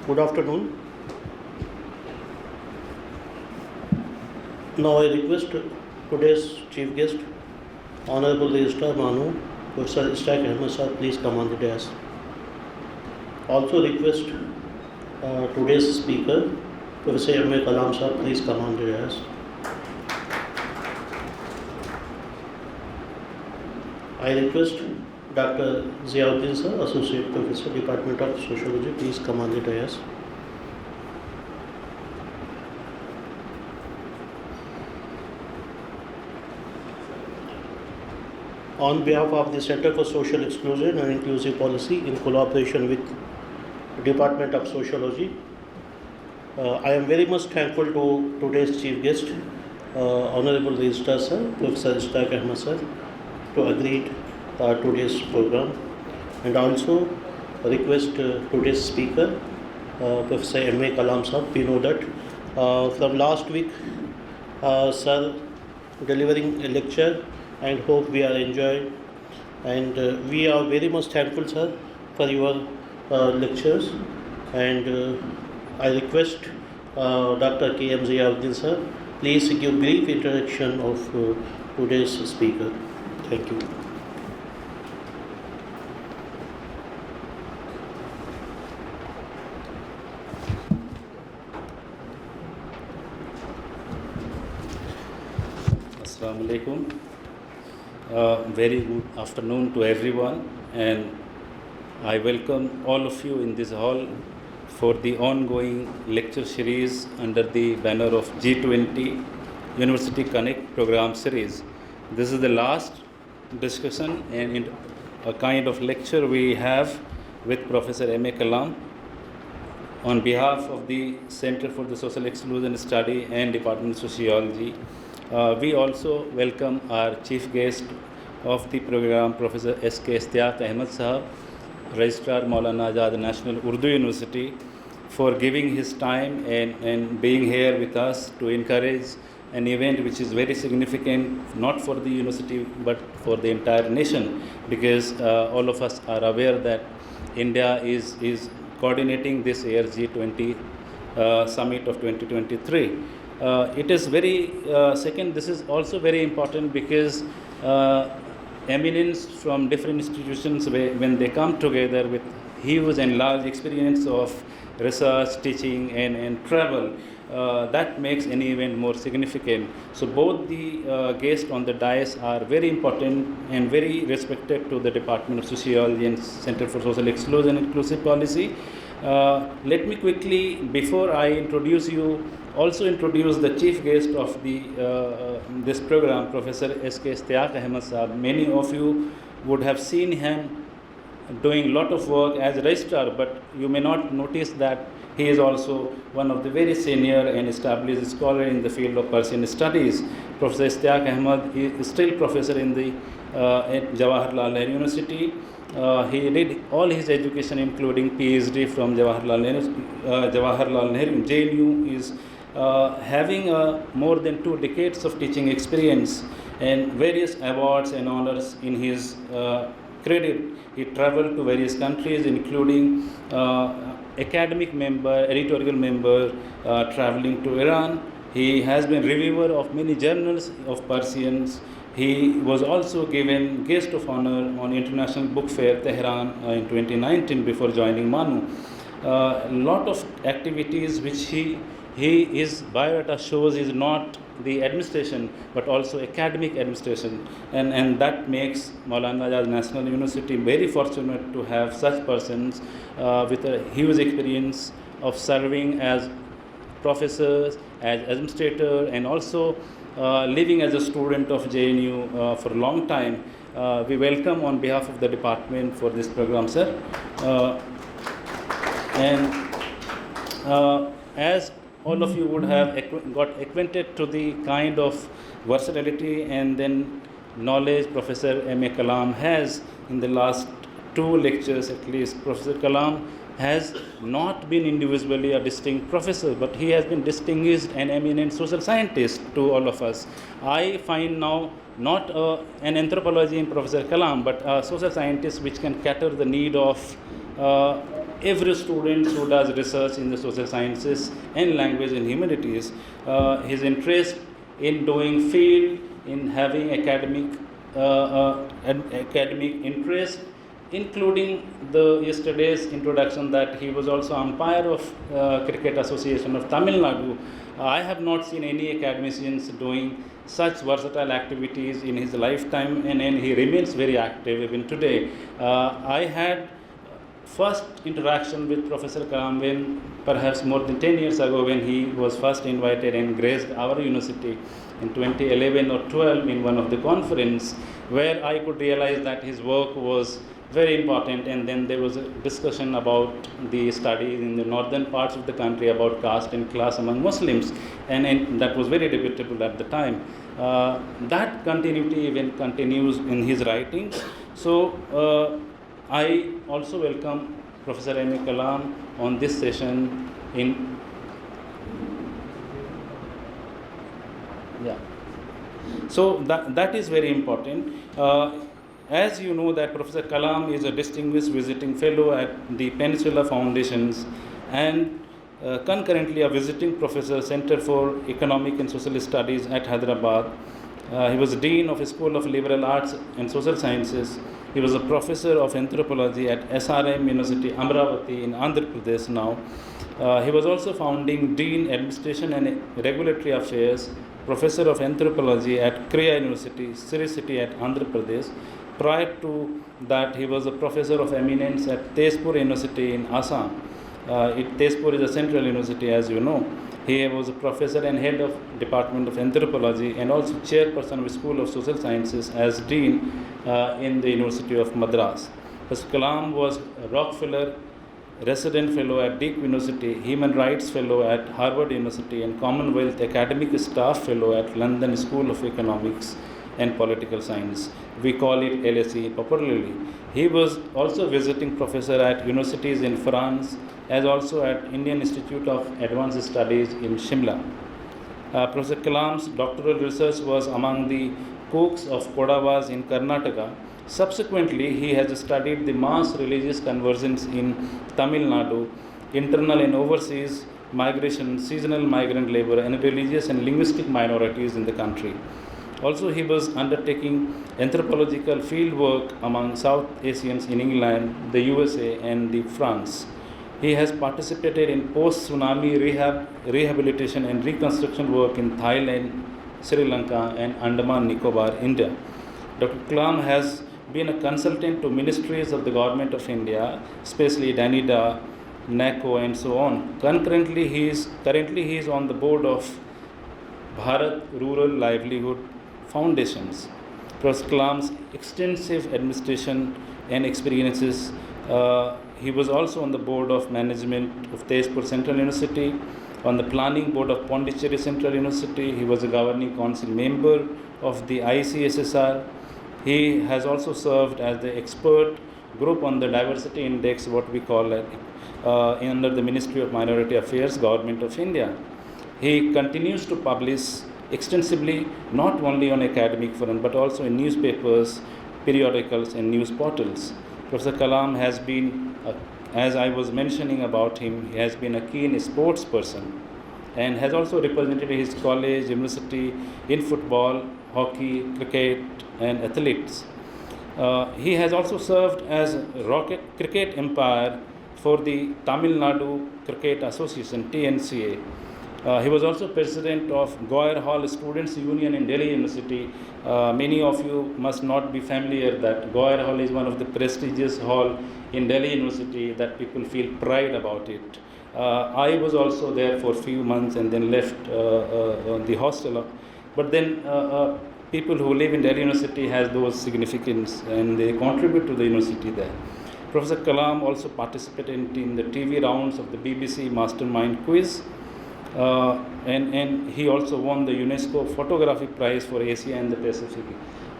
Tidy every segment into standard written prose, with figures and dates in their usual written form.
Good afternoon. Now I request today's chief guest, Honorable Registrar MANUU, Professor Ishaq Ahmed sir, please come on the dais. Also request today's speaker, Professor M.A. Kalam sir, please come on the dais. I request Dr. Ziauddin sir, Associate Professor, Department of Sociology, please come on the dais. On behalf of the Center for Social Exclusion and Inclusive Policy, in collaboration with Department of Sociology, I am very much thankful to today's chief guest, Honorable Registrar sir, Professor Ishaq Ahmed sir, to agree today's program, and also request today's speaker, Professor M.A. Kalam sir. We know that from last week, sir delivering a lecture, and hope we are enjoying, and we are very much thankful sir for your lectures, and I request Dr. K.M. Ziauddin sir, please give brief introduction of today's speaker. Thank you. Assalamu alaikum. Very good afternoon to everyone, and I welcome all of you in this hall for the ongoing lecture series under the banner of G-20 University Connect program series. This is the last discussion and in a kind of lecture we have with Professor M.A. Kalam on behalf of the Center for the Social Exclusion Study and Department of Sociology. We also welcome our chief guest of the program, Professor S.K. Ishaq Ahmed Sahab, Registrar Maulana Azad National Urdu University, for giving his time and being here with us to encourage an event which is very significant, not for the university but for the entire nation, because all of us are aware that India is coordinating this year's G20 summit of 2023. It is very, second, this is also very important because eminence from different institutions, when they come together with huge and large experience of research, teaching and travel, that makes any event more significant. So both the guests on the dais are very important and very respected to the Department of Sociology and Center for Social Exclusion and Inclusive Policy. Let me quickly, before I introduce you, also introduce the chief guest of the this program, Professor S.K. Ishaq Ahmed Sahab. Many of you would have seen him doing a lot of work as a registrar, but you may not notice that he is also one of the very senior and established scholar in the field of Persian studies. Professor Ishaq Ahmed is still professor in the at Jawaharlal Nehru University. He did all his education, including PhD from Jawaharlal Nehru. JNU is having more than 2 decades of teaching experience and various awards and honors in his credit. He traveled to various countries, including academic member, editorial member, traveling to Iran. He has been reviewer of many journals of Persians. He was also given guest of honor on International Book Fair, Tehran in 2019 before joining MANUU. A lot of activities which his biodata shows is not the administration but also academic administration, and that makes Maulana Azad National University very fortunate to have such persons with a huge experience of serving as professors, as administrator, and also living as a student of JNU for a long time. We welcome on behalf of the department for this program, sir. As all of you would have got acquainted to the kind of versatility and then knowledge Professor M.A. Kalam has in the last 2 lectures at least. Professor Kalam has not been individually a distinct professor, but he has been distinguished and eminent social scientist to all of us. I find now not an anthropology in Professor Kalam, but a social scientist which can cater the need of every student who does research in the social sciences and language and humanities, his interest in doing field, in having academic interest, including the yesterday's introduction that he was also umpire of Cricket Association of Tamil Nadu. I have not seen any academicians doing such versatile activities in his lifetime, and he remains very active even today. I had first interaction with Professor Kalam when perhaps more than 10 years ago, when he was first invited and graced our university in 2011 or 12 in one of the conference, where I could realize that his work was very important. And then there was a discussion about the studies in the northern parts of the country about caste and class among Muslims, and that was very debatable at the time. That continuity even continues in his writings. So I also welcome Professor M.A. Kalam on this session So that is very important. As you know that Professor Kalam is a distinguished visiting fellow at the Peninsula Foundations and concurrently a visiting professor, Center for Economic and Social Studies at Hyderabad. He was Dean of the School of Liberal Arts and Social Sciences. He was a professor of anthropology at SRM University, Amravati in Andhra Pradesh now. He was also founding Dean, Administration and Regulatory Affairs, Professor of Anthropology at Kriya University, Sri City at Andhra Pradesh. Prior to that, he was a Professor of Eminence at Tezpur University in Assam. Tezpur is a central university, as you know. He was a professor and head of Department of Anthropology and also chairperson of the School of Social Sciences as Dean in the University of Madras. Professor Kalam was a Rockefeller Resident Fellow at Duke University, Human Rights Fellow at Harvard University, and Commonwealth Academic Staff Fellow at London School of Economics and Political Science. We call it LSE popularly. He was also visiting professor at universities in France, as also at Indian Institute of Advanced Studies in Shimla. Professor Kalam's doctoral research was among the cooks of Kodavas in Karnataka. Subsequently, he has studied the mass religious conversions in Tamil Nadu, internal and overseas migration, seasonal migrant labor, and religious and linguistic minorities in the country. Also, he was undertaking anthropological field work among South Asians in England, the USA, and France. He has participated in post-tsunami rehabilitation and reconstruction work in Thailand, Sri Lanka, and Andaman Nicobar, India. Dr. Kalam has been a consultant to ministries of the Government of India, especially DANIDA, NACO, and so on. Currently, he is on the board of Bharat Rural Livelihood Foundations. Professor Kalam's extensive administration and experiences. He was also on the board of management of Tezpur Central University, on the planning board of Pondicherry Central University. He was a governing council member of the ICSSR. He has also served as the expert group on the diversity index, what we call it, under the Ministry of Minority Affairs, Government of India. He continues to publish extensively, not only on academic front, but also in newspapers, periodicals, and news portals. Professor Kalam has been, as I was mentioning about him, he has been a keen sports person and has also represented his college, university in football, hockey, cricket, and athletics. He has also served as cricket umpire for the Tamil Nadu Cricket Association, TNCA. He was also president of Goyer Hall Students' Union in Delhi University. Many of you must not be familiar that Goyer Hall is one of the prestigious hall in Delhi University that people feel pride about it. I was also there for a few months and then left the hostel. But then people who live in Delhi University has those significance and they contribute to the university there. Professor Kalam also participated in the TV rounds of the BBC Mastermind Quiz. And he also won the UNESCO Photography Prize for Asia and the Pacific.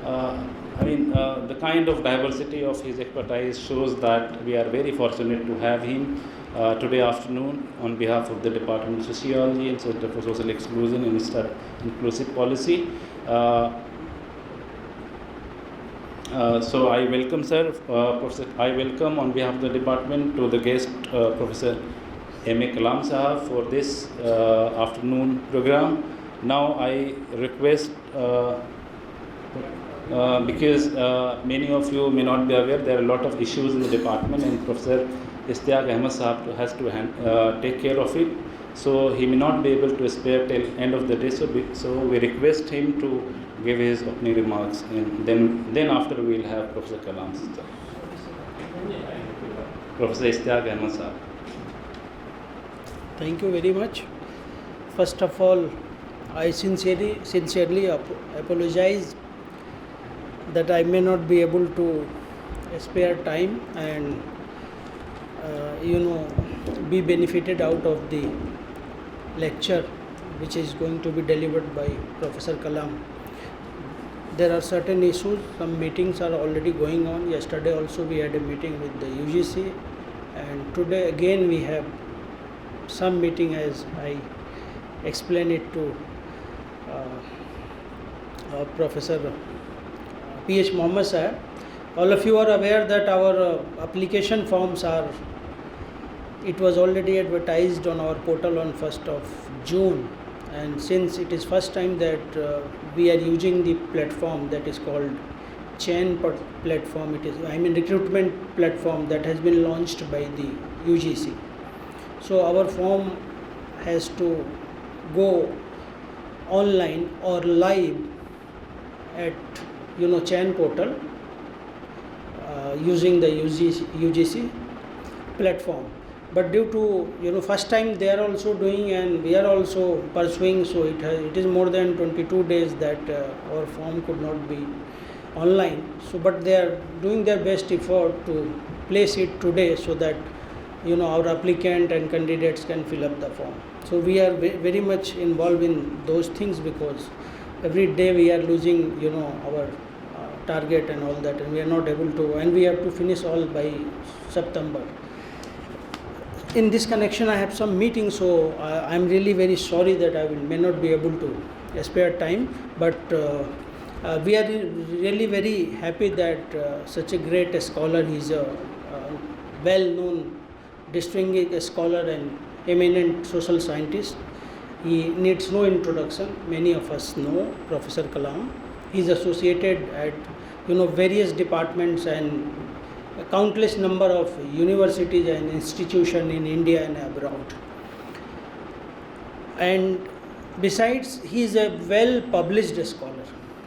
The kind of diversity of his expertise shows that we are very fortunate to have him today afternoon on behalf of the Department of Sociology and Center for Social Exclusion and Inclusive Policy. So I welcome, sir. Professor, I welcome on behalf of the department to the guest, Professor M.A. Kalam Sahab, for this afternoon program. Now I request, because many of you may not be aware, there are a lot of issues in the department, and Professor Ishtiaq Ahmed Sahab has to take care of it. So he may not be able to spare till end of the day. So we request him to give his opening remarks, and then after we will have Professor Kalam Sahab. Professor Ishtiaq Ahmed Sahab. Thank you very much. First of all, I sincerely apologize that I may not be able to spare time and be benefited out of the lecture which is going to be delivered by Professor Kalam. There are certain issues, some meetings are already going on. Yesterday also we had a meeting with the UGC, and today again we have some meeting, as I explained it to Professor P.H. Mohammed Sahab. All of you are aware that our application forms it was already advertised on our portal on 1st of June, and since it is first time that we are using the platform that is called Chain platform, recruitment platform that has been launched by the UGC. So our form has to go online or live at Chain portal using the UGC platform. But due to first time they are also doing and we are also pursuing, so it is more than 22 days that our form could not be online. So but they are doing their best effort to place it today so that our applicant and candidates can fill up the form. So we are very much involved in those things, because every day we are losing our target and all that, and we are not able to, and we have to finish all by September. In this connection I have some meetings, so I am really very sorry that I may not be able to spare time, but we are really very happy that such a great scholar, he is a well-known distinguished scholar and eminent social scientist. He needs no introduction. Many of us know Professor Kalam. He is associated at various departments and a countless number of universities and institutions in India and abroad. And besides, he is a well-published scholar.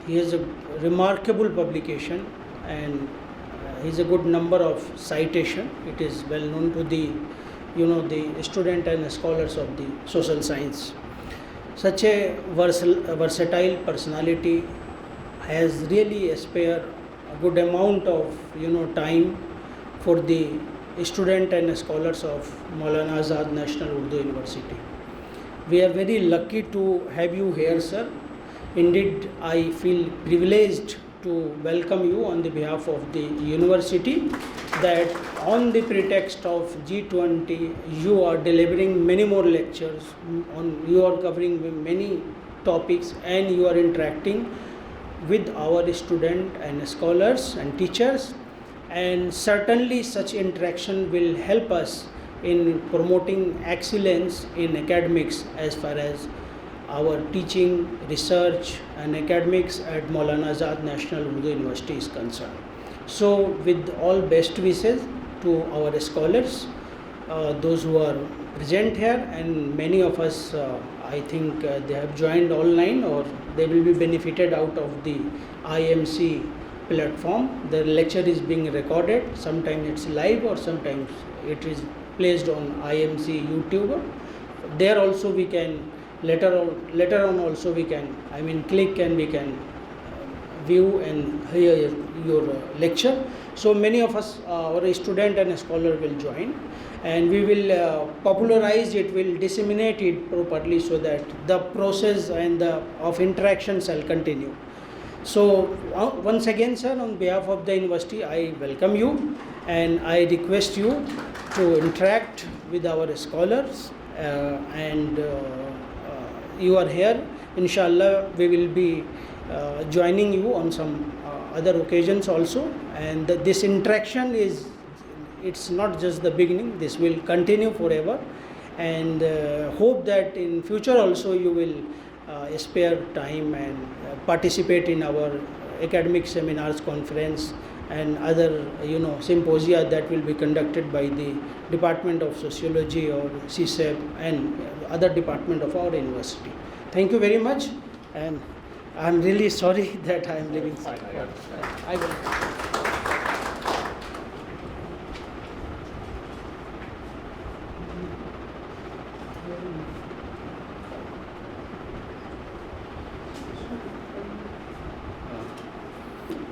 He has a remarkable publication, and he has a good number of citation. It is well known to the the student and scholars of the social science. Such a versatile personality has really spared a good amount of time for the student and scholars of Maulana Azad National Urdu University. We are very lucky to have you here, sir. Indeed, I feel privileged to welcome you on the behalf of the university, that on the pretext of G-20 you are delivering many more lectures, you are covering many topics, and you are interacting with our students and scholars and teachers, and certainly such interaction will help us in promoting excellence in academics as far as our teaching, research and academics at Maulana Azad National Urdu University is concerned. So with all best wishes to our scholars, those who are present here, and many of us I think they have joined online or they will be benefited out of the IMC platform. The lecture is being recorded, sometimes it's live or sometimes it is placed on IMC YouTube. There also we can later on also we can click and we can view and hear your lecture. So many of us, our student and scholar will join, and we will popularize it, will disseminate it properly so that the process and of interaction shall continue. So once again, sir, on behalf of the university, I welcome you and I request you to interact with our scholars, and you are here. Inshallah, we will be joining you on some other occasions also, and this interaction it's not just the beginning. This will continue forever, and hope that in future also you will spare time and participate in our academic seminars, conference, and other symposia that will be conducted by the Department of Sociology or CSEP and other department of our university. Thank you very much, and I'm really sorry that I am leaving. I will.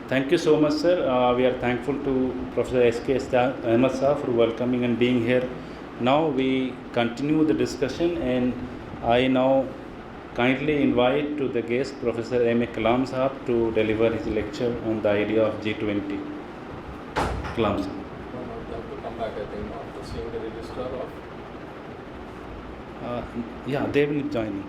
Thank you so much, sir. We are thankful to Professor S.K. Ahmed Sir for welcoming and being here. Now we continue the discussion, and I now kindly invite to the guest Professor M.A. Kalam Sahab to deliver his lecture on the idea of G20. Kalam Sahab. They have to come back, I think, after seeing the registrar of. Yeah, they will join in.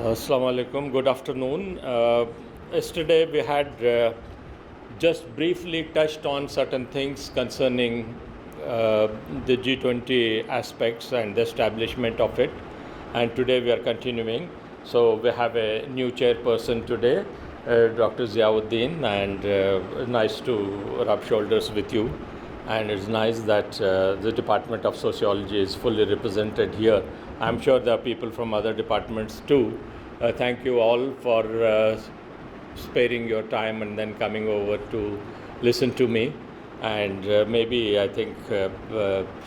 Assalamu alaikum, good afternoon. Yesterday we had just briefly touched on certain things concerning the G20 aspects and the establishment of it, and today we are continuing. So we have a new chairperson today, Dr. Ziauddin, and nice to rub shoulders with you, and it's nice that the Department of Sociology is fully represented here. I'm sure there are people from other departments too. Thank you all for sparing your time and then coming over to listen to me. And maybe I think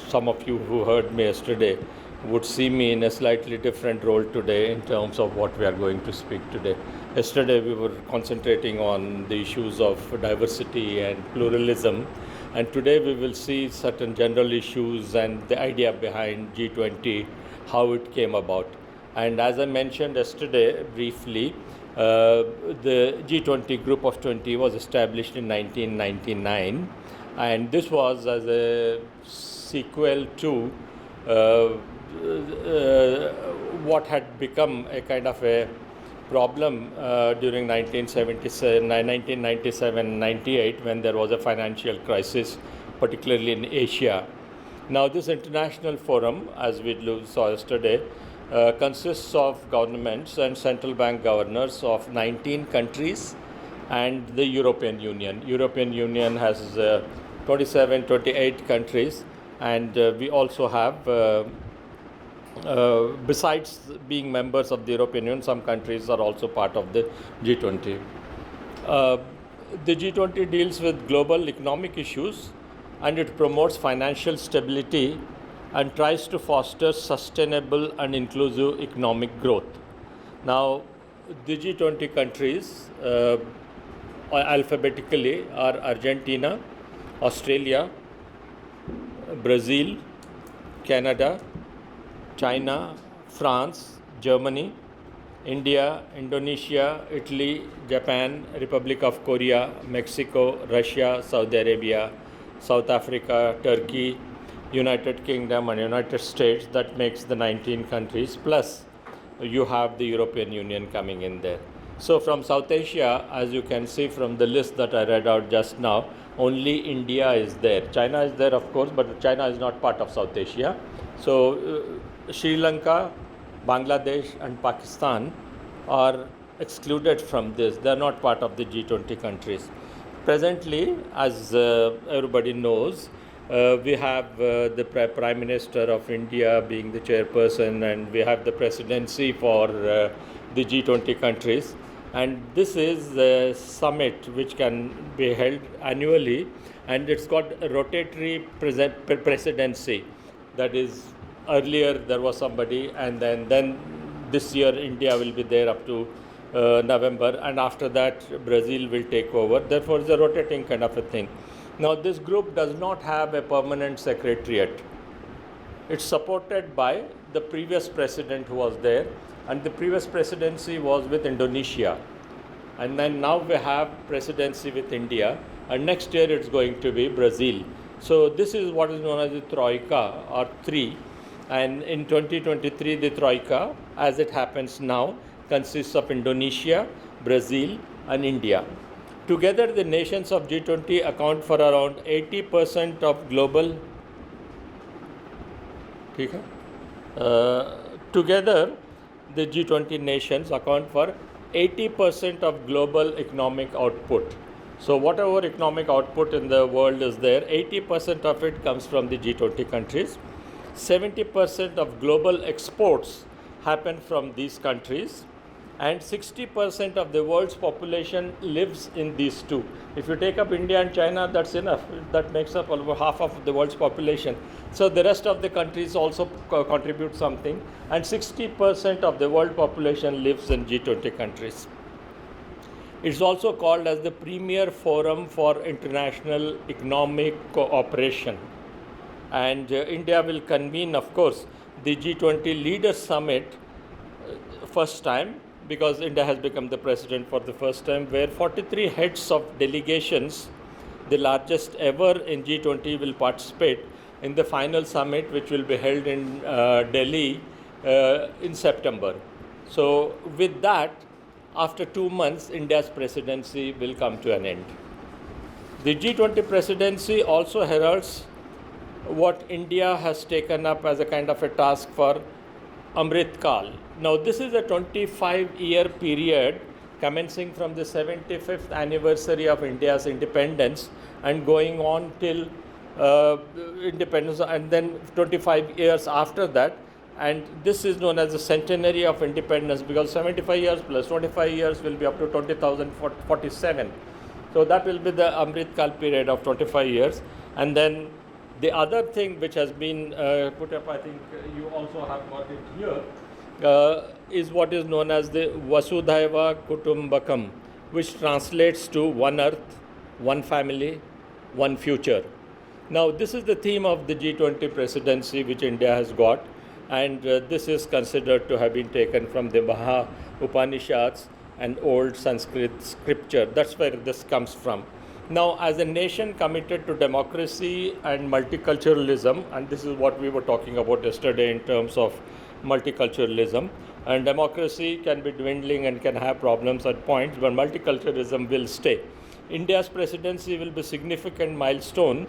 some of you who heard me yesterday would see me in a slightly different role today in terms of what we are going to speak today. Yesterday we were concentrating on the issues of diversity and pluralism, and today we will see certain general issues and the idea behind G20, how it came about. And as I mentioned yesterday briefly, the G20 Group of 20 was established in 1999, and this was as a sequel to what had become a kind of a problem during 1997-98 when there was a financial crisis, particularly in Asia. Now this international forum, as we saw yesterday, consists of governments and central bank governors of 19 countries and the European Union. European Union has 27, 28 countries, and we also have, besides being members of the European Union, some countries are also part of the G20. The G20 deals with global economic issues, and it promotes financial stability and tries to foster sustainable and inclusive economic growth. Now, the G20 countries alphabetically are Argentina, Australia, Brazil, Canada, China, France, Germany, India, Indonesia, Italy, Japan, Republic of Korea, Mexico, Russia, Saudi Arabia, South Africa, Turkey, United Kingdom and United States. That makes the 19 countries, plus you have the European Union coming in there. So from South Asia, as you can see from the list that I read out just now, only India is there. China is there, of course, but China is not part of South Asia. So Sri Lanka, Bangladesh and Pakistan are excluded from this. They are not part of the G20 countries. Presently, as everybody knows, we have the Prime Minister of India being the chairperson, and we have the presidency for the G20 countries. And this is a summit which can be held annually, and it's got a rotatory presidency. That is, earlier there was somebody, and then this year India will be there up to November, and after that Brazil will take over. Therefore, it's a rotating kind of a thing. Now, this group does not have a permanent secretariat. It's supported by the previous president who was there, and the previous presidency was with Indonesia. And then now we have presidency with India, and next year it's going to be Brazil. So this is what is known as the Troika or three, and in 2023 the Troika, as it happens now, consists of Indonesia, Brazil and India. Together the nations of G20 account for around 80% of global together the G20 nations account for 80% of global economic output. So whatever economic output in the world is there, 80% of it comes from the G20 countries. 70% of global exports happen from these countries, and 60% of the world's population lives in these two. If you take up India and China, that's enough. That makes up over half of the world's population. So the rest of the countries also contribute something, and 60% of the world population lives in G20 countries. It's also called as the premier forum for international economic cooperation. And India will convene, of course, the G20 Leaders Summit first time, because India has become the president for the first time, where 43 heads of delegations, the largest ever in G20, will participate in the final summit, which will be held in Delhi in September. So with that, after 2 months, India's presidency will come to an end. The G20 presidency also heralds what India has taken up as a kind of a task for Amrit Kal. Now this is a 25-year period commencing from the 75th anniversary of India's independence and going on till independence, and then 25 years after that. And this is known as the centenary of independence, because 75 years plus 25 years will be up to 2047. So that will be the Amrit Kal period of 25 years. And then the other thing which has been put up, I think you also have got it here, is what is known as the Vasudhaiva Kutumbakam, which translates to one earth, one family, one future. Now this is the theme of the G20 presidency which India has got, and this is considered to have been taken from the Maha Upanishads and old Sanskrit scripture. That's where this comes from. Now, as a nation committed to democracy and multiculturalism, and this is what we were talking about yesterday in terms of multiculturalism, and democracy can be dwindling and can have problems at points, but multiculturalism will stay. India's presidency will be a significant milestone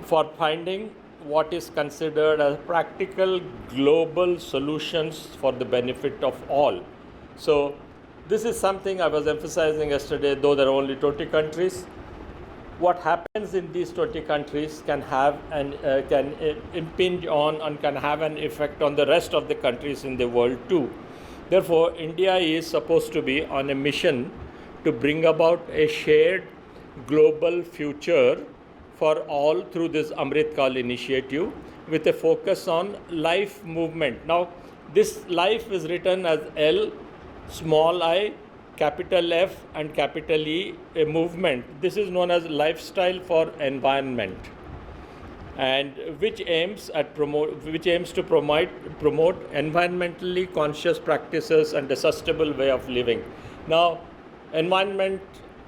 for finding what is considered as practical global solutions for the benefit of all. So this is something I was emphasizing yesterday, though there are only 20 countries. What happens in these 20 countries can have can impinge on and can have an effect on the rest of the countries in the world too. Therefore, India is supposed to be on a mission to bring about a shared global future for all through this Amrit Kal initiative, with a focus on life movement. Now, this life is written as L, small I, capital F and capital E, a movement. This is known as lifestyle for environment, and which aims to promote environmentally conscious practices and a sustainable way of living. Now, environment,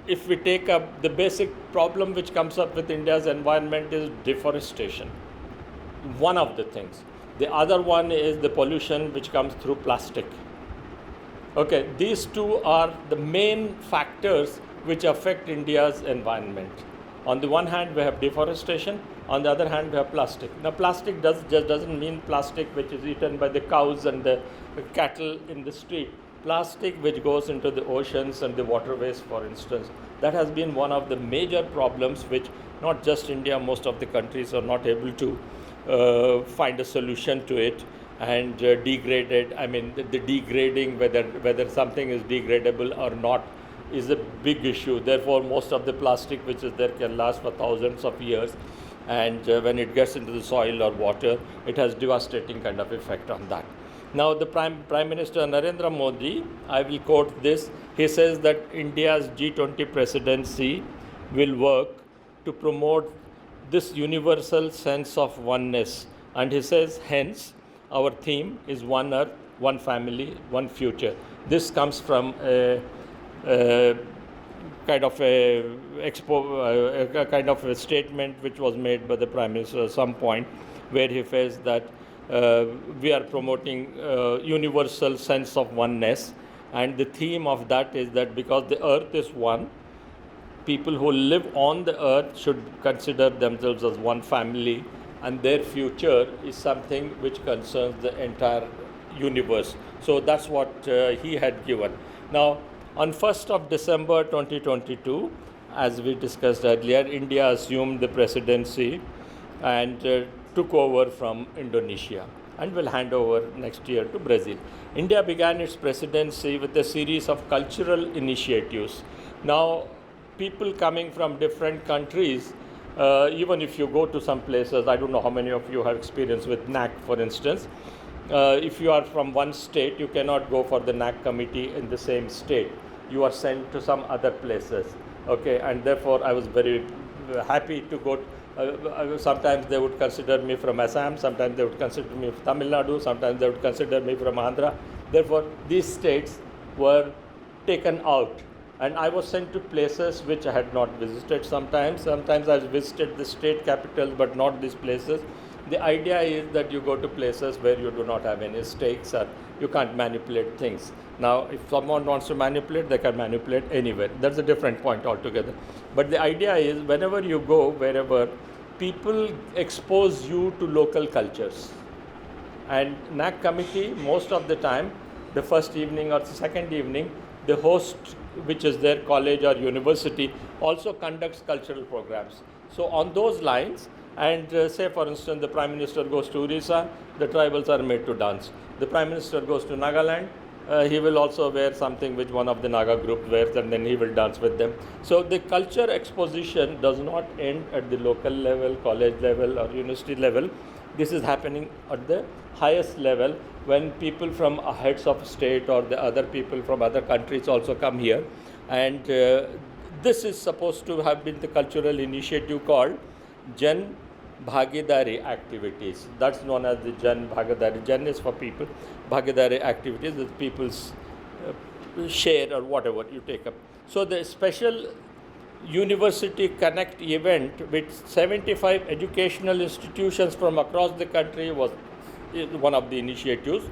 if we take up the basic problem which comes up with India's environment, is deforestation. One of the things. The other one is the pollution which comes through plastic. Okay, these two are the main factors which affect India's environment. On the one hand, we have deforestation. On the other hand, we have plastic. Now, plastic just doesn't mean plastic which is eaten by the cows and the cattle in the street. Plastic which goes into the oceans and the waterways, for instance. That has been one of the major problems which not just India, most of the countries are not able to find a solution to it. And degraded, I mean the degrading, whether something is degradable or not, is a big issue. Therefore, most of the plastic which is there can last for thousands of years, and when it gets into the soil or water, it has devastating kind of effect on that. Now, the Prime Minister Narendra Modi, I will quote this, he says that India's G20 presidency will work to promote this universal sense of oneness, and he says, hence, our theme is one earth, one family, one future. This comes from a kind of a kind of a statement which was made by the Prime Minister at some point, where he says that we are promoting universal sense of oneness, and the theme of that is that because the earth is one, people who live on the earth should consider themselves as one family, and their future is something which concerns the entire universe. So that's what he had given. Now, on 1st of December 2022, as we discussed earlier, India assumed the presidency and took over from Indonesia and will hand over next year to Brazil. India began its presidency with a series of cultural initiatives. Now, people coming from different countries, even if you go to some places, I don't know how many of you have experience with NAC, for instance. If you are from one state, you cannot go for the NAC committee in the same state. You are sent to some other places. Okay, and therefore I was very happy to go. Sometimes they would consider me from Assam, sometimes they would consider me from Tamil Nadu, sometimes they would consider me from Andhra. Therefore, these states were taken out, and I was sent to places which I had not visited sometimes. Sometimes I visited the state capitals, but not these places. The idea is that you go to places where you do not have any stakes, or you can't manipulate things. Now, if someone wants to manipulate, they can manipulate anywhere. That's a different point altogether. But the idea is, whenever you go, wherever, people expose you to local cultures. And NAC committee, most of the time, the first evening or the second evening, the host, which is their college or university, also conducts cultural programs. So on those lines, and say for instance, the Prime Minister goes to Orissa, the tribals are made to dance. The Prime Minister goes to Nagaland, he will also wear something which one of the Naga group wears, and then he will dance with them. So the culture exposition does not end at the local level, college level or university level. This is happening at the highest level when people from heads of state or the other people from other countries also come here. And this is supposed to have been the cultural initiative called Jan Bhagidari activities. That's known as the Jan Bhagidari. Jan is for people. Bhagidari activities that people's share or whatever you take up. So the special University Connect event with 75 educational institutions from across the country was one of the initiatives.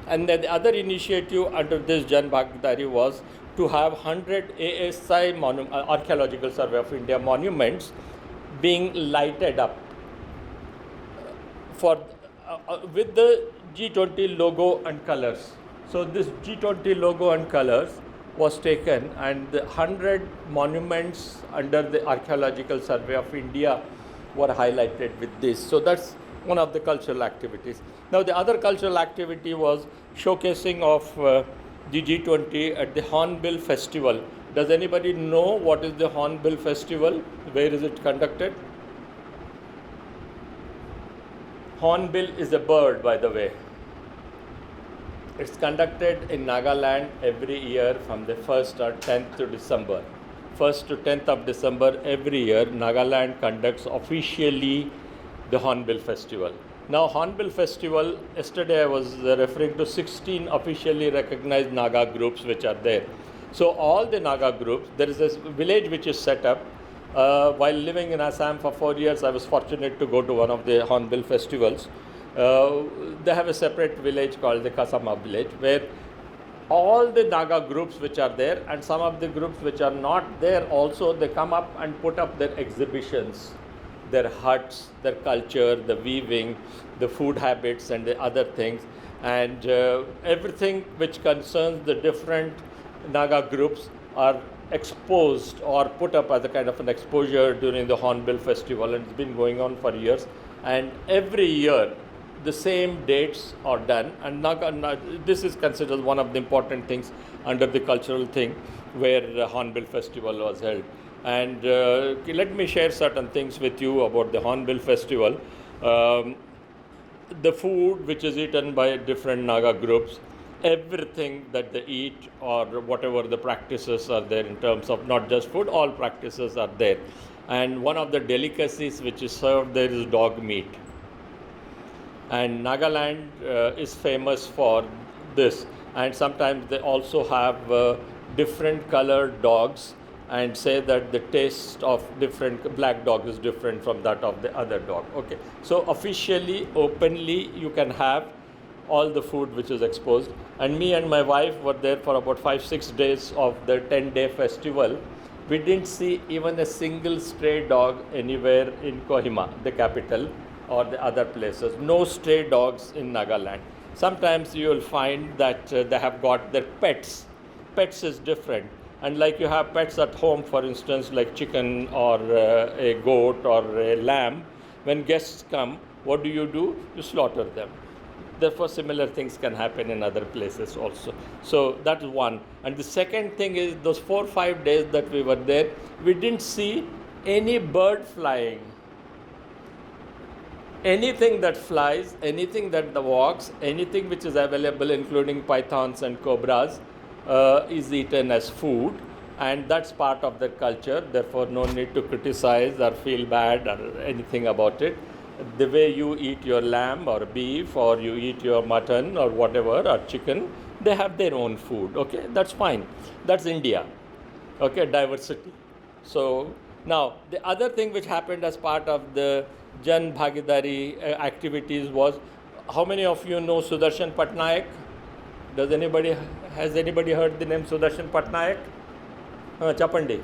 And then the other initiative under this Jan Bhagidari was to have 100 ASI Archaeological Survey of India monuments being lighted up for with the G-20 logo and colors. So this G-20 logo and colors was taken, and the 100 monuments under the Archaeological Survey of India were highlighted with this. So that's one of the cultural activities. Now the other cultural activity was showcasing of the G-20 at the Hornbill Festival. Does anybody know what is the Hornbill Festival? Where is it conducted? Hornbill is a bird, by the way. It's conducted in Nagaland every year from the 1st or 10th to December. 1st to 10th of December every year, Nagaland conducts officially the Hornbill Festival. Now, Hornbill Festival, yesterday I was referring to 16 officially recognized Naga groups which are there. So all the Naga groups, there is a village which is set up. While living in Assam for 4 years, I was fortunate to go to one of the Hornbill festivals. They have a separate village called the Kasama village, where all the Naga groups which are there and some of the groups which are not there also, they come up and put up their exhibitions, their huts, their culture, the weaving, the food habits and the other things, and everything which concerns the different Naga groups are exposed or put up as a kind of an exposure during the Hornbill Festival, and it's been going on for years. And every year the same dates are done, and this is considered one of the important things under the cultural thing where the Hornbill Festival was held. And let me share certain things with you about the Hornbill Festival. The food which is eaten by different Naga groups, everything that they eat or whatever the practices are there in terms of not just food, all practices are there. And one of the delicacies which is served there is dog meat. And Nagaland is famous for this. And sometimes they also have different colored dogs and say that the taste of different black dog is different from that of the other dog. Okay, so officially, openly, you can have all the food which is exposed. And me and my wife were there for about 5-6 days of the 10-day festival. We didn't see even a single stray dog anywhere in Kohima, the capital, or the other places. No stray dogs in Nagaland. Sometimes you will find that they have got their pets. Pets is different. And like you have pets at home, for instance, like chicken or a goat or a lamb, when guests come, what do? You slaughter them. Therefore, similar things can happen in other places also. So that is one. And the second thing is, those 4 or 5 days that we were there, we didn't see any bird flying. Anything that flies, anything that walks, anything which is available, including pythons and cobras, is eaten as food, and that's part of the culture. Therefore, no need to criticize or feel bad or anything about it. The way you eat your lamb or beef, or you eat your mutton or whatever, or chicken, they have their own food. Okay, that's fine. That's India. Okay, diversity. So now the other thing which happened as part of the Jan Bhagidari activities was, how many of you know Sudarshan Patnaik? Has anybody heard the name Sudarshan Patnaik? Chapandi.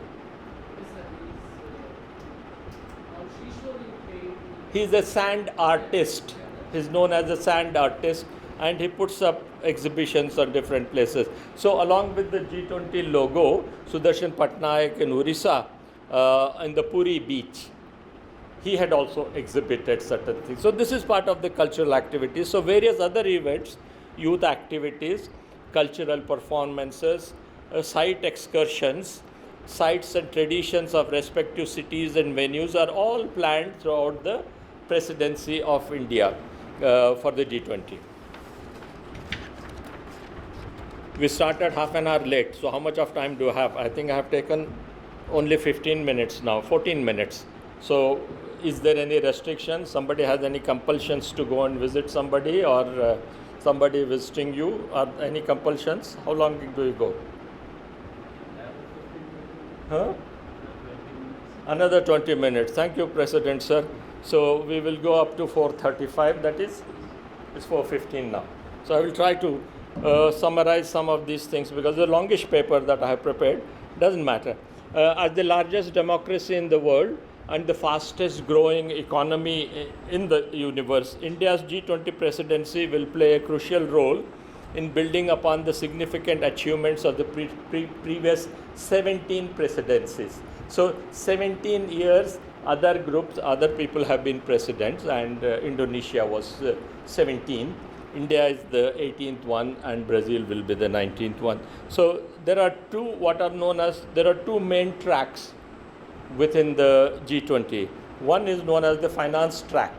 He's a sand artist. He's known as a sand artist, and he puts up exhibitions on different places. So along with the G20 logo, Sudarshan Patnaik in Orissa, in the Puri beach, he had also exhibited certain things. So this is part of the cultural activities. So various other events, youth activities, cultural performances, site excursions, sites and traditions of respective cities and venues are all planned throughout the presidency of India for the G20. We started half an hour late, so how much of time do I have? I think I have taken only 15 minutes now, 14 minutes. So is there any restriction? Somebody has any compulsions to go and visit somebody, or somebody visiting you, or any compulsions? How long do you go? Huh? Another 20 minutes. Thank you, President, sir. So we will go up to 4:35. That is, it's 4:15 now. So I will try to summarize some of these things, because the longish paper that I have prepared doesn't matter. As the largest democracy in the world and the fastest growing economy in the universe, India's G20 presidency will play a crucial role in building upon the significant achievements of the previous 17 presidencies. So 17 years, other groups, other people have been presidents, and Indonesia was 17. India is the 18th one, and Brazil will be the 19th one. So there are two main tracks within the G20. One is known as the finance track,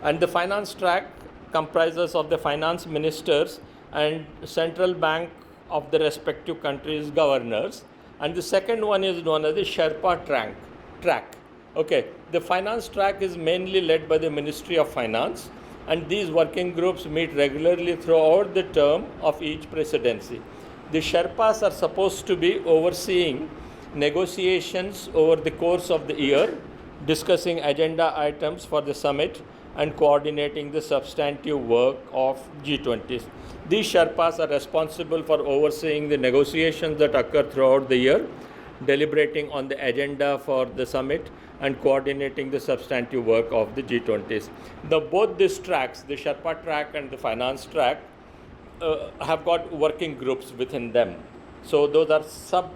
and the finance track comprises of the finance ministers and central bank of the respective countries' governors, and the second one is known as the Sherpa track. Okay, the finance track is mainly led by the Ministry of Finance, and these working groups meet regularly throughout the term of each presidency. The Sherpas are supposed to be overseeing negotiations over the course of the year, discussing agenda items for the summit, and coordinating the substantive work of G20s. These Sherpas are responsible for overseeing the negotiations that occur throughout the year, deliberating on the agenda for the summit, and coordinating the substantive work of the G20s. Both these tracks, the Sherpa track and the finance track, have got working groups within them. So those are sub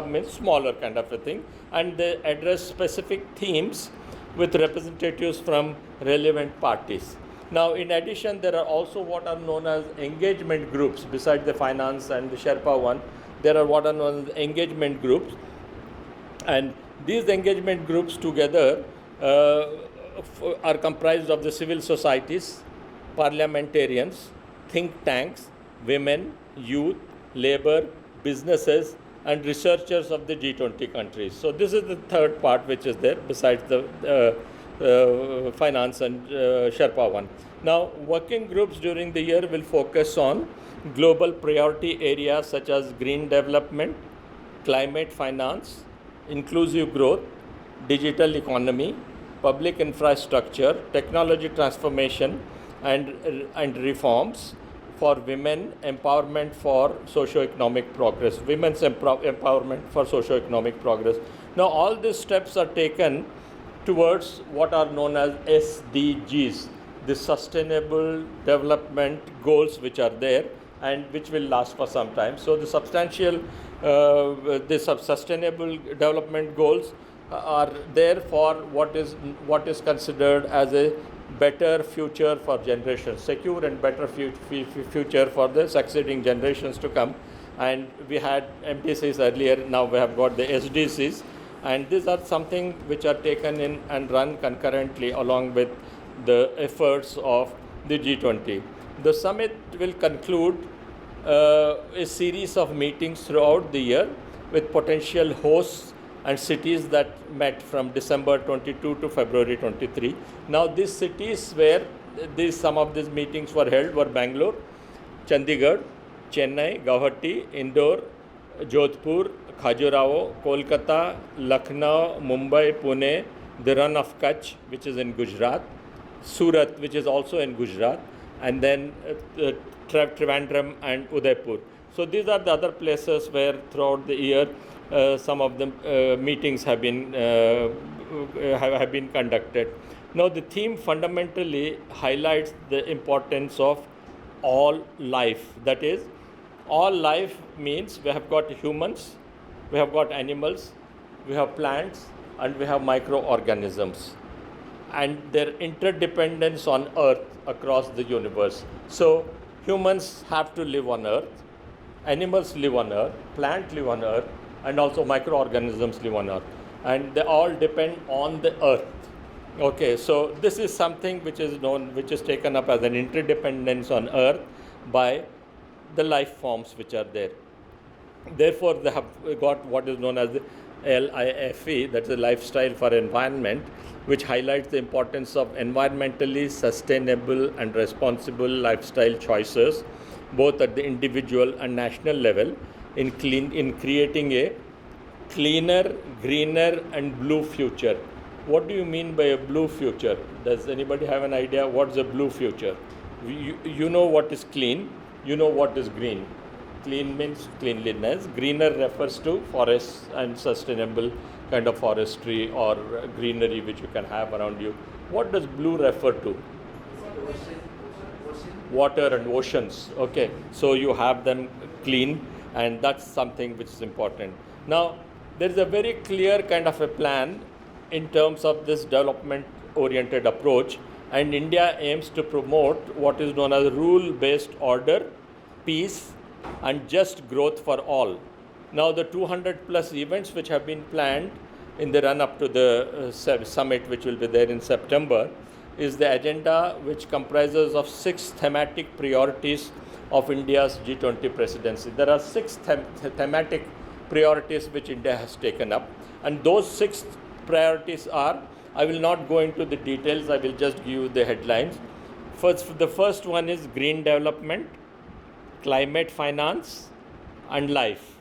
means smaller kind of a thing, and they address specific themes with representatives from relevant parties. Now, in addition, there are also what are known as engagement groups. Besides the finance and the Sherpa one, there are what are known as engagement groups, and these engagement groups together are comprised of the civil societies, parliamentarians, think tanks, women, youth, labor, businesses, and researchers of the G20 countries. So this is the third part which is there, besides the finance and Sherpa one. Now, working groups during the year will focus on global priority areas such as green development, climate finance, inclusive growth, digital economy, public infrastructure, technology transformation, and reforms for women, empowerment for socio-economic progress, women's empowerment for socio-economic progress. Now, all these steps are taken towards what are known as SDGs, the Sustainable Development Goals, which are there and which will last for some time. So, the Sustainable Development Goals are there for what is considered as a better future for generations, secure and better future for the succeeding generations to come. And we had MDCs earlier, now we have got the SDCs, and these are something which are taken in and run concurrently along with the efforts of the G20. The summit will conclude a series of meetings throughout the year with potential hosts and cities that met from December 22 to February 23. Now, these cities where some of these meetings were held were Bangalore, Chandigarh, Chennai, Guwahati, Indore, Jodhpur, Khajuraho, Kolkata, Lucknow, Mumbai, Pune, the Run of Kutch, which is in Gujarat, Surat, which is also in Gujarat, and then Trivandrum and Udaipur. So these are the other places where throughout the year some of the meetings have been conducted. Now, the theme fundamentally highlights the importance of all life. That is, all life means we have got humans, we have got animals, we have plants, and we have microorganisms, and their interdependence on Earth across the universe. So, humans have to live on Earth, animals live on Earth, plants live on Earth, and also microorganisms live on Earth, and they all depend on the Earth. Okay, so this is something which is taken up as an interdependence on Earth by the life forms which are there. Therefore, they have got what is known as the LIFE, that's the lifestyle for environment, which highlights the importance of environmentally sustainable and responsible lifestyle choices, both at the individual and national level, in creating a cleaner, greener, and blue future. What do you mean by a blue future? Does anybody have an idea what's a blue future? You know what is clean, you know what is green. Clean means cleanliness, greener refers to forests and sustainable kind of forestry or greenery which you can have around you. What does blue refer to? Water and oceans. Okay, so you have them clean, and that's something which is important. Now, there is a very clear kind of a plan in terms of this development oriented approach, and India aims to promote what is known as rule-based order, peace, and just growth for all. Now, the 200 plus events which have been planned in the run up to the summit, which will be there in September, is the agenda which comprises of 6 thematic priorities of India's G20 presidency. There are 6 thematic priorities which India has taken up, and those 6 priorities are, I will not go into the details, I will just give you the headlines. The first one is green development, climate finance, and life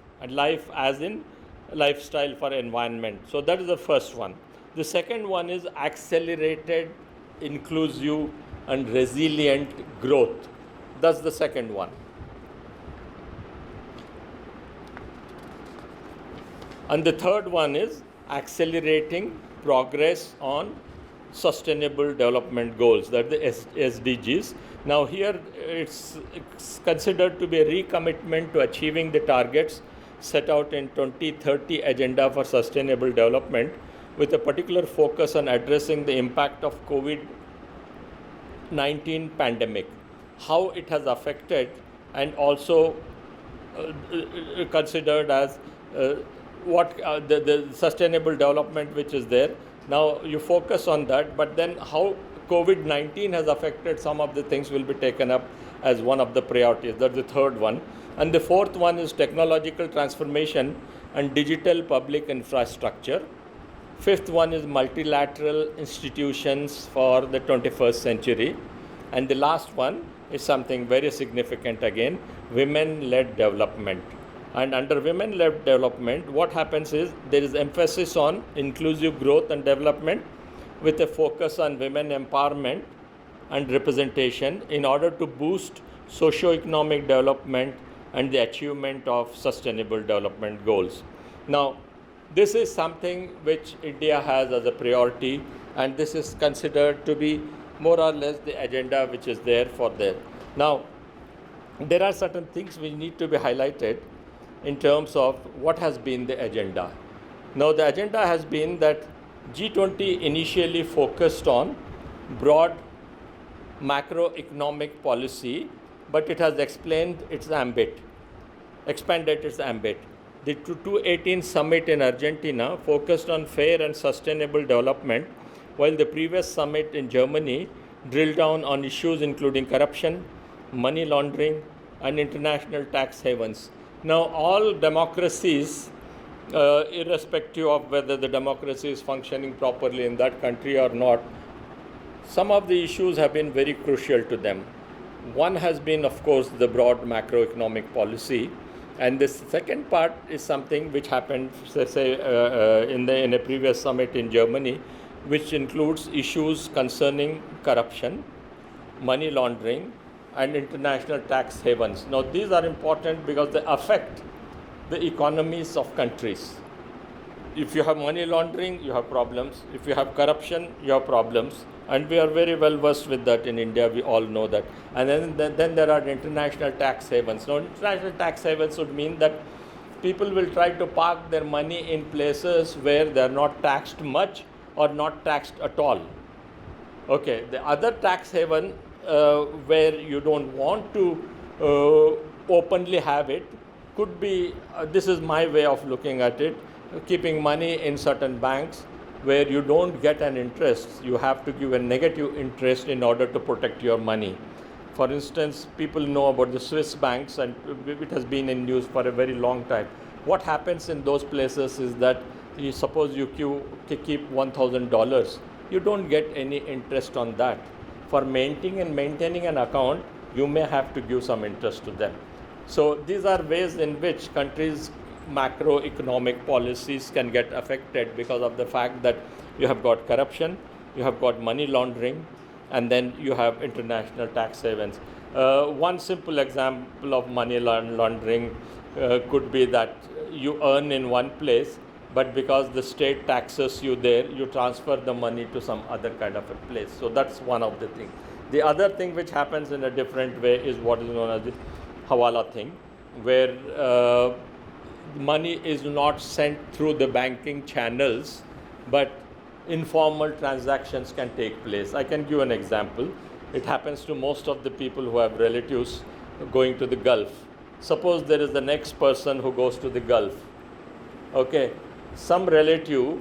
as in lifestyle for environment. So that is the first one. The second one is accelerated, inclusive, and resilient growth. That's the second one. And the third one is accelerating progress on sustainable development goals, that the SDGs. Now here it's considered to be a recommitment to achieving the targets set out in 2030 agenda for sustainable development, with a particular focus on addressing the impact of COVID-19 pandemic, how it has affected, and also considered as the sustainable development which is there. Now you focus on that, but then how COVID-19 has affected some of the things will be taken up as one of the priorities. That's the third one. And the fourth one is technological transformation and digital public infrastructure. Fifth one is multilateral institutions for the 21st century. And the last one is something very significant again, women-led development. And under women-led development, what happens is there is emphasis on inclusive growth and development with a focus on women empowerment and representation in order to boost socio-economic development and the achievement of sustainable development goals. Now, this is something which India has as a priority, and this is considered to be more or less the agenda which is there for there. Now, there are certain things which need to be highlighted in terms of what has been the agenda. Now, the agenda has been that G20 initially focused on broad macroeconomic policy, but it has expanded its ambit. The 2018 summit in Argentina focused on fair and sustainable development, while the previous summit in Germany drilled down on issues including corruption, money laundering, and international tax havens. Now, all democracies, irrespective of whether the democracy is functioning properly in that country or not, some of the issues have been very crucial to them. One has been, of course, the broad macroeconomic policy, and this second part is something which happened, in a previous summit in Germany, which includes issues concerning corruption, money laundering, and international tax havens. Now, these are important because they affect the economies of countries. If you have money laundering, you have problems. If you have corruption, you have problems. And we are very well versed with that in India, we all know that. And then there are international tax havens. Now, international tax havens would mean that people will try to park their money in places where they are not taxed much or not taxed at all. Okay, the other tax haven where you don't want to openly have it could be, this is my way of looking at it, keeping money in certain banks where you don't get an interest. You have to give a negative interest in order to protect your money. For instance, people know about the Swiss banks, and it has been in news for a very long time. What happens in those places is that suppose you keep $1,000, you don't get any interest on that. For maintaining an account, you may have to give some interest to them. So these are ways in which countries' macroeconomic policies can get affected because of the fact that you have got corruption, you have got money laundering, and then you have international tax havens. One simple example of money laundering could be that you earn in one place, but because the state taxes you there, you transfer the money to some other kind of a place. So that's one of the things. The other thing which happens in a different way is what is known as the hawala thing, where money is not sent through the banking channels, but informal transactions can take place. I can give an example. It happens to most of the people who have relatives going to the Gulf. Suppose there is the next person who goes to the Gulf. Okay, some relative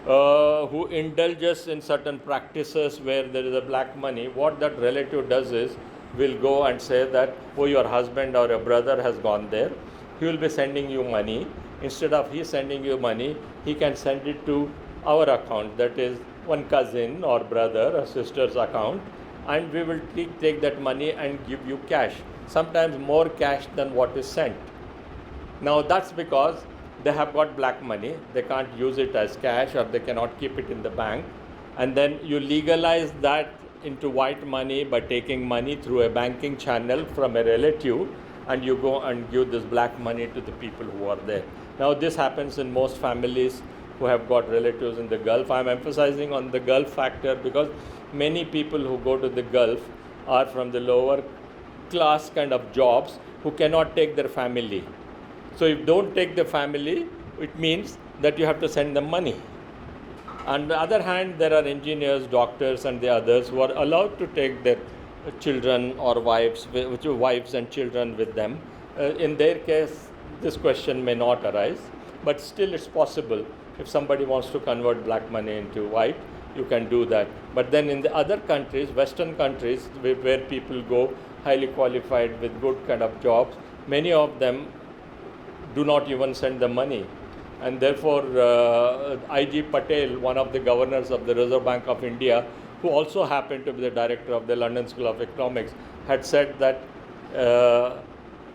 who indulges in certain practices where there is a black money, what that relative does is will go and say that, oh, your husband or your brother has gone there. He will be sending you money. Instead of he sending you money, he can send it to our account, that is one cousin or brother or sister's account, and we will take that money and give you cash, sometimes more cash than what is sent. Now that's because they have got black money, they can't use it as cash or they cannot keep it in the bank, and then you legalize that into white money by taking money through a banking channel from a relative, and you go and give this black money to the people who are there. Now this happens in most families who have got relatives in the Gulf. I am emphasizing on the Gulf factor because many people who go to the Gulf are from the lower class kind of jobs who cannot take their family. So if you don't take the family, it means that you have to send them money. On the other hand, there are engineers, doctors and the others who are allowed to take their children or wives and children with them. In their case, this question may not arise, but still it's possible. If somebody wants to convert black money into white, you can do that. But then in the other countries, Western countries, where people go highly qualified with good kind of jobs, many of them do not even send the money. And therefore, IG Patel, one of the governors of the Reserve Bank of India, who also happened to be the director of the London School of Economics, had said that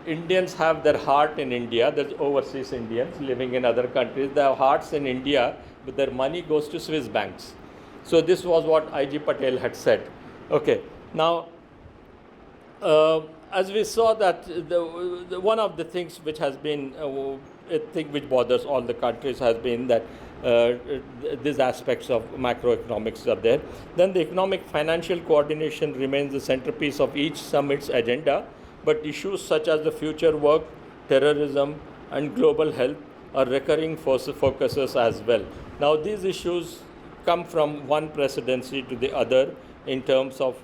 Indians have their heart in India. There's overseas Indians living in other countries. They have hearts in India, but their money goes to Swiss banks. So this was what IG Patel had said. Okay. Now, as we saw that one of the things which has been a thing which bothers all the countries has been that these aspects of macroeconomics are there. Then the economic financial coordination remains the centerpiece of each summit's agenda, but issues such as the future work, terrorism, and global health are recurring focuses as well. Now these issues come from one presidency to the other in terms of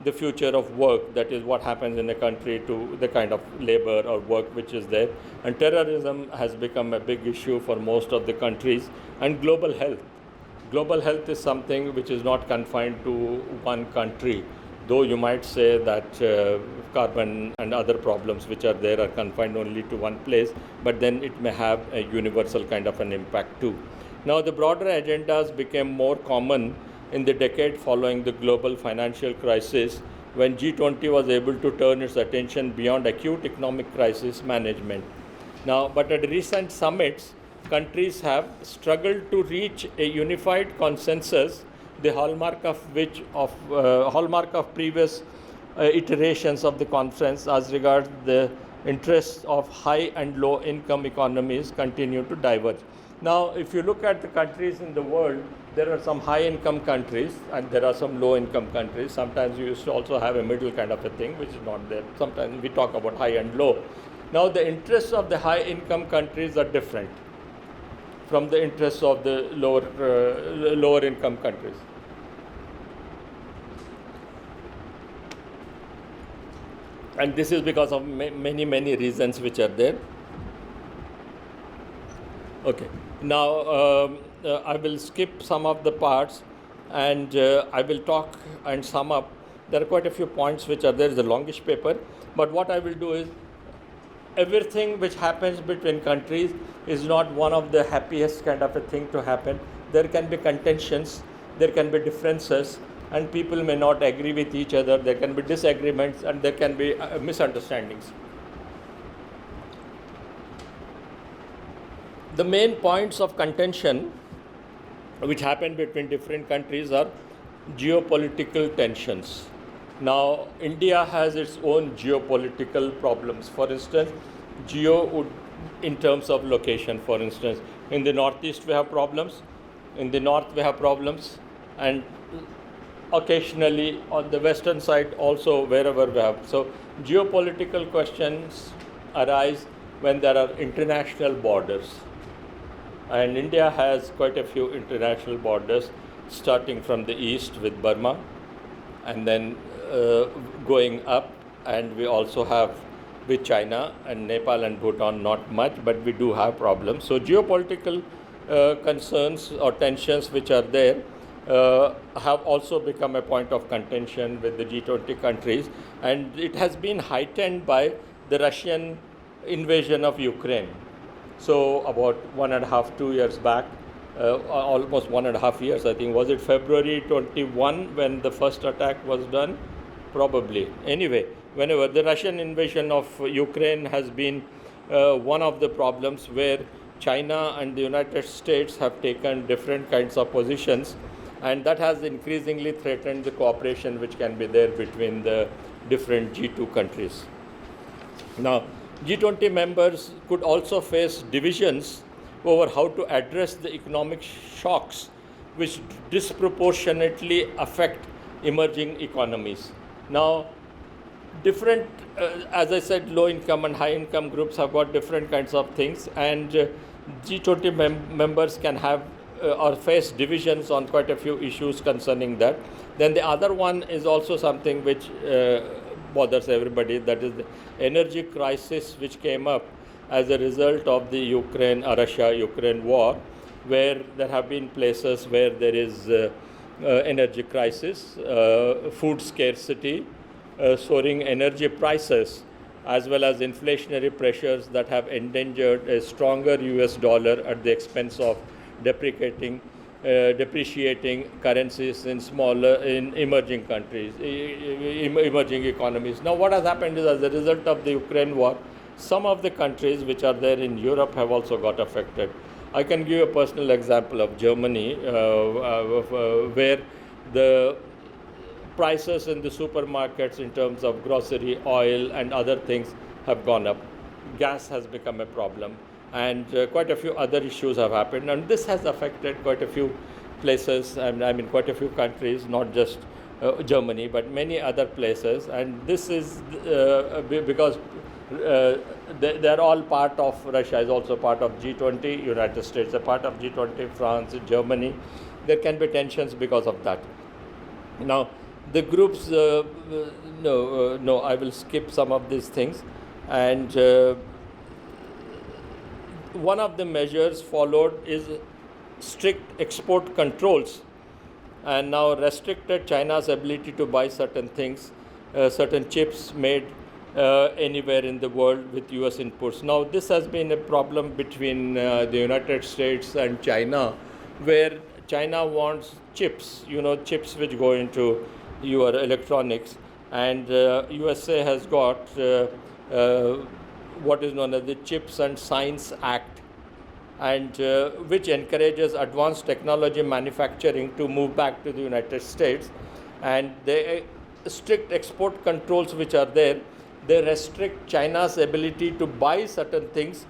the future of work, that is what happens in a country, to the kind of labor or work which is there. And terrorism has become a big issue for most of the countries. And global health. Global health is something which is not confined to one country, though you might say that carbon and other problems which are there are confined only to one place, but then it may have a universal kind of an impact too. Now the broader agendas became more common in the decade following the global financial crisis, when G20 was able to turn its attention beyond acute economic crisis management. Now, but at recent summits, countries have struggled to reach a unified consensus, the hallmark of previous iterations of the conference as regards the interests of high and low income economies continue to diverge. Now, if you look at the countries in the world, there are some high-income countries and there are some low-income countries. Sometimes you used to also have a middle kind of a thing, which is not there. Sometimes we talk about high and low. Now, the interests of the high-income countries are different from the interests of the lower-income countries. And this is because of many reasons which are there. Okay. Now, I will skip some of the parts and I will talk and sum up. There are quite a few points which are there. It's a longish paper, but what I will do is, everything which happens between countries is not one of the happiest kind of a thing to happen. There can be contentions, there can be differences, and people may not agree with each other. There can be disagreements and there can be misunderstandings. The main points of contention which happen between different countries are geopolitical tensions. Now, India has its own geopolitical problems. For instance, in terms of location, for instance, in the northeast we have problems, in the north we have problems, and occasionally on the western side also wherever we have. So, geopolitical questions arise when there are international borders. And India has quite a few international borders, starting from the east with Burma, and then going up, and we also have with China and Nepal and Bhutan not much, but we do have problems. So geopolitical concerns or tensions which are there have also become a point of contention with the G20 countries, and it has been heightened by the Russian invasion of Ukraine. So about 1.5, 2 years back, almost 1.5 years, I think, was it February 21 when the first attack was done? Probably. Anyway, whenever the Russian invasion of Ukraine has been one of the problems where China and the United States have taken different kinds of positions, and that has increasingly threatened the cooperation which can be there between the different G2 countries. Now, G20 members could also face divisions over how to address the economic shocks which disproportionately affect emerging economies. Now, different, as I said, low income and high income groups have got different kinds of things, and G20 members can have or face divisions on quite a few issues concerning that. Then the other one is also something which bothers everybody, that is the energy crisis which came up as a result of the Russia-Ukraine war, where there have been places where there is energy crisis, food scarcity, soaring energy prices, as well as inflationary pressures that have endangered a stronger US dollar at the expense of depreciating currencies in emerging countries, emerging economies. Now, what has happened is, as a result of the Ukraine war, some of the countries which are there in Europe have also got affected. I can give you a personal example of Germany, where the prices in the supermarkets in terms of grocery, oil, and other things have gone up. Gas has become a problem, and quite a few other issues have happened, and this has affected quite a few places, and I mean quite a few countries, not just Germany, but many other places. And this is because they're all part of, Russia is also part of G20, United States are part of G20, France, Germany. There can be tensions because of that. Now, the groups, no, I will skip some of these things. And one of the measures followed is strict export controls, and now restricted China's ability to buy certain things, certain chips made anywhere in the world with US inputs. Now, this has been a problem between the United States and China, where China wants chips, chips which go into your electronics, and USA has got what is known as the Chips and Science Act, and which encourages advanced technology manufacturing to move back to the United States. And the strict export controls which are there, they restrict China's ability to buy certain things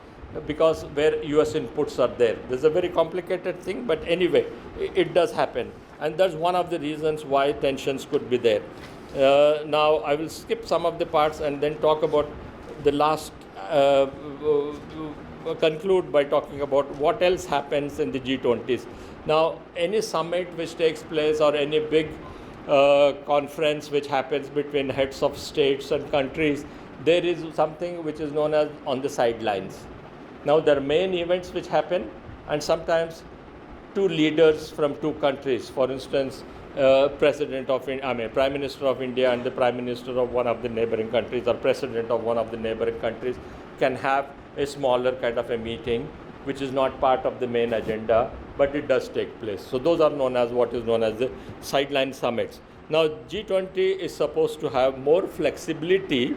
because where US inputs are there. This is a very complicated thing, but anyway, it does happen. And that's one of the reasons why tensions could be there. Now, I will skip some of the parts and then talk about the last, conclude by talking about what else happens in the G20s. Now, any summit which takes place or any big conference which happens between heads of states and countries, there is something which is known as on the sidelines. Now, there are main events which happen, and sometimes two leaders from two countries, for instance, Prime Minister of India and the Prime Minister of one of the neighboring countries, or President of one of the neighboring countries, can have a smaller kind of a meeting, which is not part of the main agenda, but it does take place. So those are known as what is known as the sideline summits. Now, G20 is supposed to have more flexibility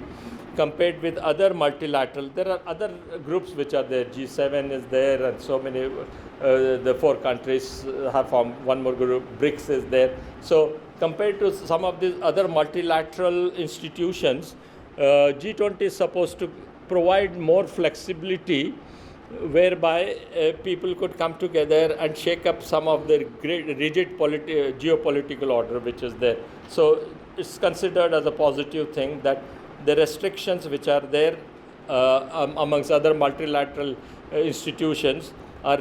compared with other multilateral. There are other groups which are there. G7 is there, and so many, the 4 countries have formed one more group. BRICS is there. So compared to some of these other multilateral institutions, G20 is supposed to provide more flexibility, whereby people could come together and shake up some of the rigid geopolitical order which is there. So it's considered as a positive thing that the restrictions which are there amongst other multilateral institutions are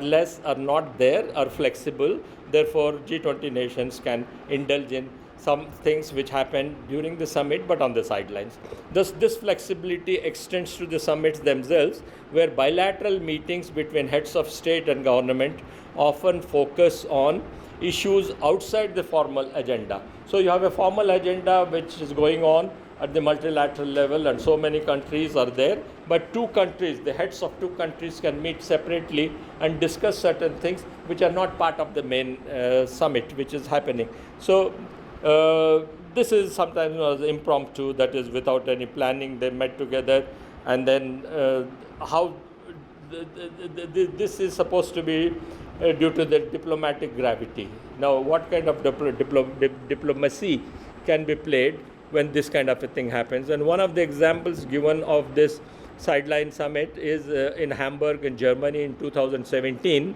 not there, are flexible. Therefore, G20 nations can indulge in some things which happen during the summit but on the sidelines. Thus, this flexibility extends to the summits themselves, where bilateral meetings between heads of state and government often focus on issues outside the formal agenda. So you have a formal agenda which is going on at the multilateral level, and so many countries are there, but two countries, the heads of two countries, can meet separately and discuss certain things which are not part of the main summit which is happening. So this is sometimes known as impromptu, that is without any planning. They met together, and then this is supposed to be due to the diplomatic gravity. Now, what kind of diplomacy can be played when this kind of a thing happens? And one of the examples given of this sideline summit is in Hamburg in Germany in 2017.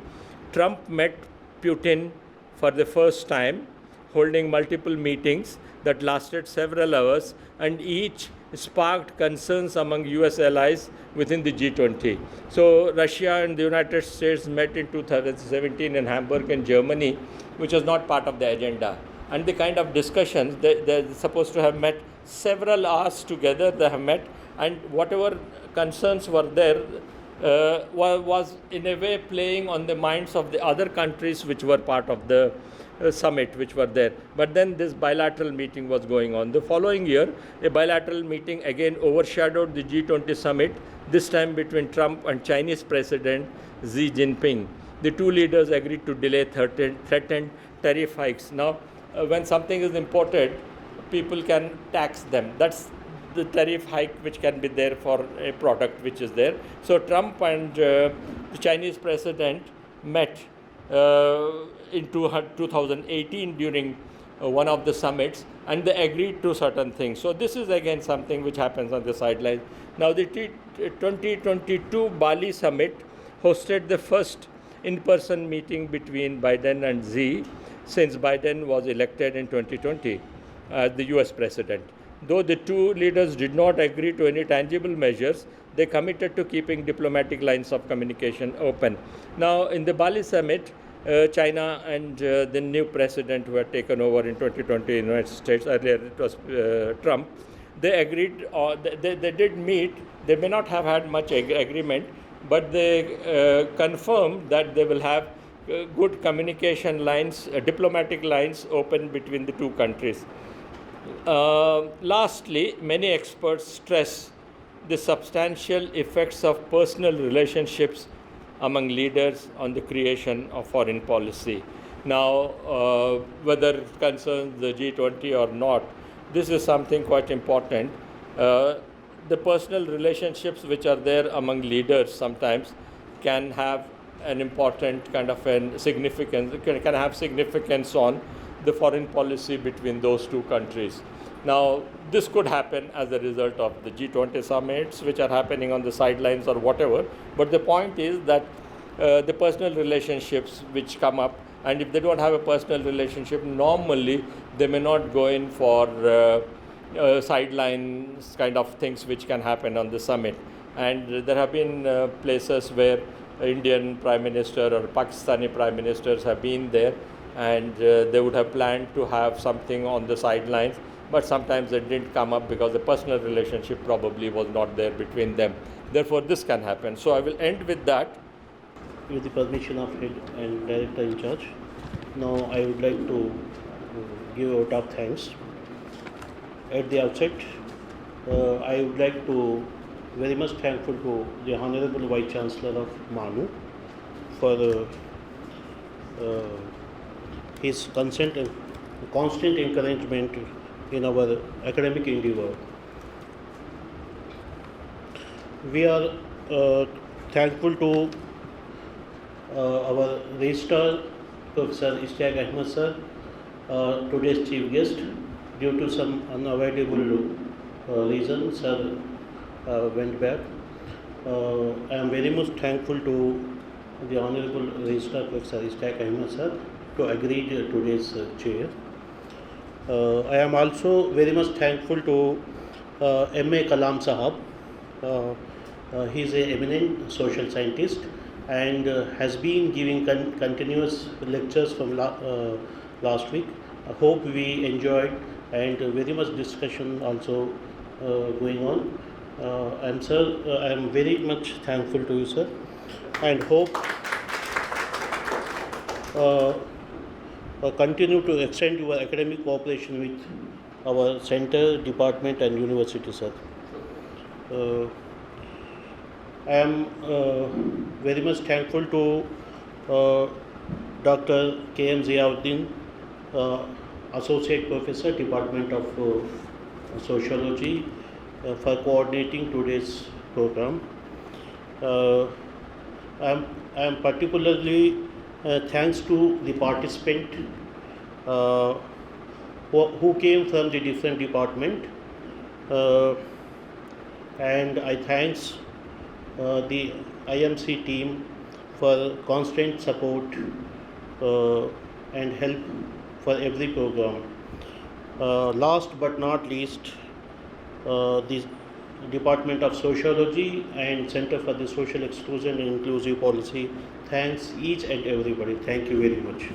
Trump met Putin for the first time, holding multiple meetings that lasted several hours, and each sparked concerns among US allies within the G20. So Russia and the United States met in 2017 in Hamburg in Germany, which was not part of the agenda. And the kind of discussions, they're supposed to have met several hours together, they have met, and whatever concerns were there was in a way playing on the minds of the other countries which were part of the summit which were there. But then this bilateral meeting was going on. The following year, a bilateral meeting again overshadowed the G20 summit, this time between Trump and Chinese President Xi Jinping. The two leaders agreed to delay threatened tariff hikes. Now, when something is imported, people can tax them. That's the tariff hike which can be there for a product which is there. So Trump and the Chinese president met in 2018 during one of the summits, and they agreed to certain things. So this is again something which happens on the sidelines. Now the 2022 Bali summit hosted the first in-person meeting between Biden and Xi since Biden was elected in 2020 as the US president. Though the two leaders did not agree to any tangible measures, they committed to keeping diplomatic lines of communication open. Now, in the Bali summit, China and the new president who had taken over in 2020 in the United States, earlier it was Trump, they agreed, they did meet. They may not have had much agreement, but they confirmed that they will have good communication lines, diplomatic lines open between the two countries. Lastly, many experts stress the substantial effects of personal relationships among leaders on the creation of foreign policy. Now, whether it concerns the G20 or not, this is something quite important. The personal relationships which are there among leaders sometimes can have an important kind of significance, can have significance on the foreign policy between those two countries. Now, this could happen as a result of the G20 summits which are happening on the sidelines or whatever, but the point is that the personal relationships which come up, and if they don't have a personal relationship, normally they may not go in for sidelines kind of things which can happen on the summit. And there have been places where Indian Prime Minister or Pakistani Prime Ministers have been there, and they would have planned to have something on the sidelines, but sometimes it didn't come up because the personal relationship probably was not there between them. Therefore, this can happen. So I will end with that. With the permission of head and director in charge, now I would like to give a top thanks. At the outset, I would like to very much thankful to the Honorable Vice Chancellor of MANUU for his consent and constant encouragement in our academic endeavor. We are thankful to our registrar, Professor Ishtiaq Ahmed sir, today's chief guest. Due to some unavoidable reason, sir went back. I am very much thankful to the Honorable Registrar, Professor Ishtiaq Ahmed sir, to agree to today's chair. I am also very much thankful to M.A. Kalam Sahab. He is an eminent social scientist and has been giving continuous lectures from last week. I hope we enjoyed, and very much discussion also going on. And sir, I am very much thankful to you, sir, and hope continue to extend your academic cooperation with our center, department and university, sir. I am very much thankful to Dr. K.M. Ziauddin, Associate Professor, Department of Sociology, for coordinating today's program. I am particularly thanks to the participant who came from the different department, and I thanks the IMC team for constant support and help for every program. Last but not least, the Department of Sociology and Center for the Social Exclusion and Inclusive Policy, thanks each and everybody. Thank you very much.